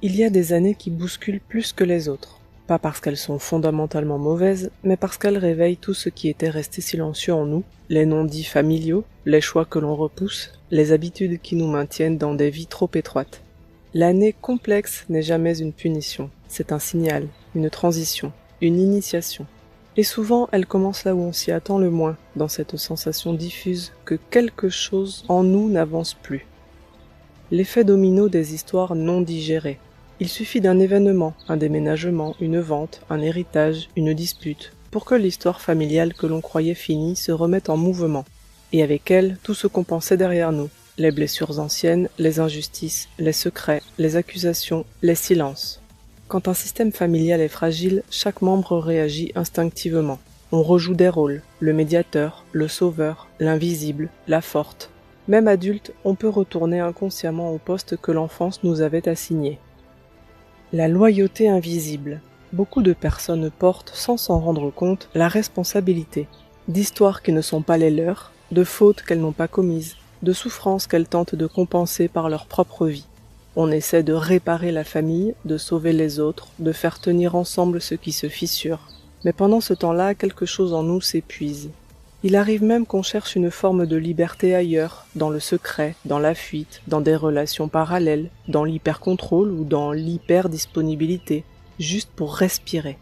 Il y a des années qui bousculent plus que les autres. Pas parce qu'elles sont fondamentalement mauvaises, mais parce qu'elles réveillent tout ce qui était resté silencieux en nous, les non-dits familiaux, les choix que l'on repousse, les habitudes qui nous maintiennent dans des vies trop étroites. L'année complexe n'est jamais une punition, c'est un signal, une transition, une initiation. Et souvent, elle commence là où on s'y attend le moins, dans cette sensation diffuse que quelque chose en nous n'avance plus. L'effet domino des histoires non digérées. Il suffit d'un événement, un déménagement, une vente, un héritage, une dispute, pour que l'histoire familiale que l'on croyait finie se remette en mouvement. Et avec elle, tout ce qu'on pensait derrière nous. Les blessures anciennes, les injustices, les secrets, les accusations, les silences. Quand un système familial est fragile, chaque membre réagit instinctivement. On rejoue des rôles, le médiateur, le sauveur, l'invisible, la forte. Même adulte, on peut retourner inconsciemment au poste que l'enfance nous avait assigné. La loyauté invisible. Beaucoup de personnes portent, sans s'en rendre compte, la responsabilité d'histoires qui ne sont pas les leurs, de fautes qu'elles n'ont pas commises, de souffrances qu'elles tentent de compenser par leur propre vie. On essaie de réparer la famille, de sauver les autres, de faire tenir ensemble ce qui se fissure. Mais pendant ce temps-là, quelque chose en nous s'épuise. Il arrive même qu'on cherche une forme de liberté ailleurs, dans le secret, dans la fuite, dans des relations parallèles, dans l'hyper-contrôle ou dans l'hyper-disponibilité, juste pour respirer.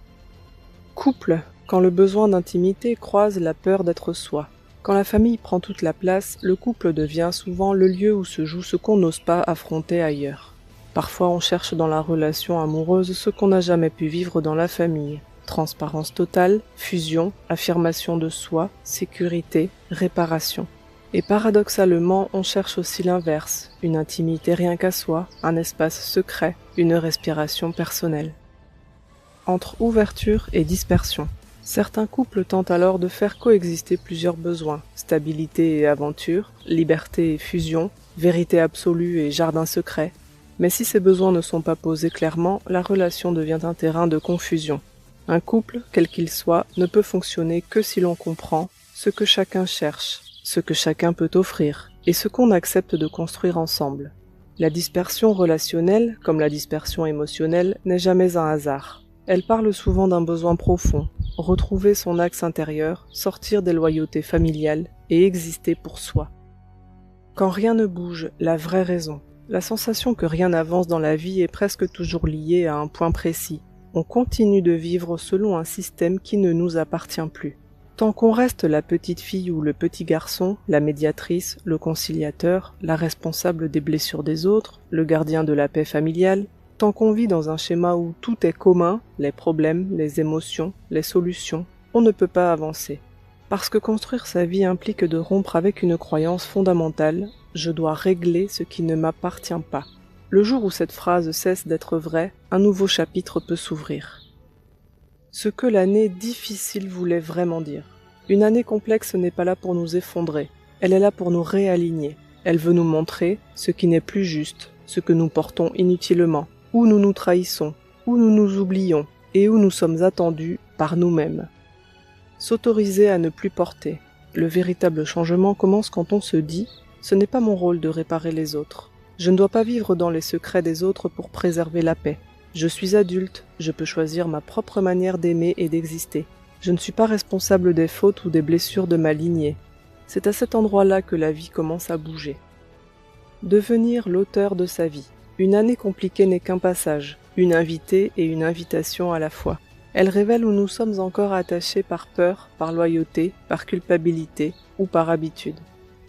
Couple, quand le besoin d'intimité croise la peur d'être soi. Quand la famille prend toute la place, le couple devient souvent le lieu où se joue ce qu'on n'ose pas affronter ailleurs. Parfois on cherche dans la relation amoureuse ce qu'on n'a jamais pu vivre dans la famille. Transparence totale, fusion, affirmation de soi, sécurité, réparation. Et paradoxalement, on cherche aussi l'inverse, une intimité rien qu'à soi, un espace secret, une respiration personnelle. Entre ouverture et dispersion. Certains couples tentent alors de faire coexister plusieurs besoins, stabilité et aventure, liberté et fusion, vérité absolue et jardin secret. Mais si ces besoins ne sont pas posés clairement, la relation devient un terrain de confusion. Un couple, quel qu'il soit, ne peut fonctionner que si l'on comprend ce que chacun cherche, ce que chacun peut offrir, et ce qu'on accepte de construire ensemble. La dispersion relationnelle, comme la dispersion émotionnelle, n'est jamais un hasard. Elle parle souvent d'un besoin profond, retrouver son axe intérieur, sortir des loyautés familiales et exister pour soi. Quand rien ne bouge, la vraie raison. La sensation que rien n'avance dans la vie est presque toujours liée à un point précis. On continue de vivre selon un système qui ne nous appartient plus. Tant qu'on reste la petite fille ou le petit garçon, la médiatrice, le conciliateur, la responsable des blessures des autres, le gardien de la paix familiale, tant qu'on vit dans un schéma où tout est commun, les problèmes, les émotions, les solutions, on ne peut pas avancer. Parce que construire sa vie implique de rompre avec une croyance fondamentale, je dois régler ce qui ne m'appartient pas. Le jour où cette phrase cesse d'être vraie, un nouveau chapitre peut s'ouvrir. Ce que l'année difficile voulait vraiment dire. Une année complexe n'est pas là pour nous effondrer, elle est là pour nous réaligner. Elle veut nous montrer ce qui n'est plus juste, ce que nous portons inutilement, où nous nous trahissons, où nous nous oublions et où nous sommes attendus par nous-mêmes. S'autoriser à ne plus porter. Le véritable changement commence quand on se dit « ce n'est pas mon rôle de réparer les autres ». Je ne dois pas vivre dans les secrets des autres pour préserver la paix. Je suis adulte, je peux choisir ma propre manière d'aimer et d'exister. Je ne suis pas responsable des fautes ou des blessures de ma lignée. C'est à cet endroit-là que la vie commence à bouger. Devenir l'auteur de sa vie. Une année compliquée n'est qu'un passage, une invitée et une invitation à la fois. Elle révèle où nous sommes encore attachés par peur, par loyauté, par culpabilité ou par habitude.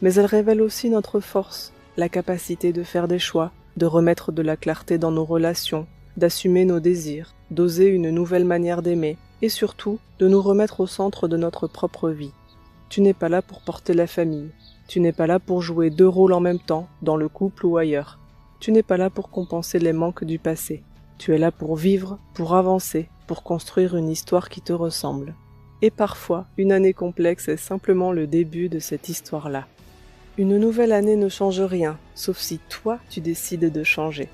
Mais elle révèle aussi notre force, la capacité de faire des choix, de remettre de la clarté dans nos relations, d'assumer nos désirs, d'oser une nouvelle manière d'aimer, et surtout de nous remettre au centre de notre propre vie. Tu n'es pas là pour porter la famille, tu n'es pas là pour jouer deux rôles en même temps, dans le couple ou ailleurs. Tu n'es pas là pour compenser les manques du passé. Tu es là pour vivre, pour avancer, pour construire une histoire qui te ressemble. Et parfois, une année complexe est simplement le début de cette histoire-là. Une nouvelle année ne change rien, sauf si toi tu décides de changer.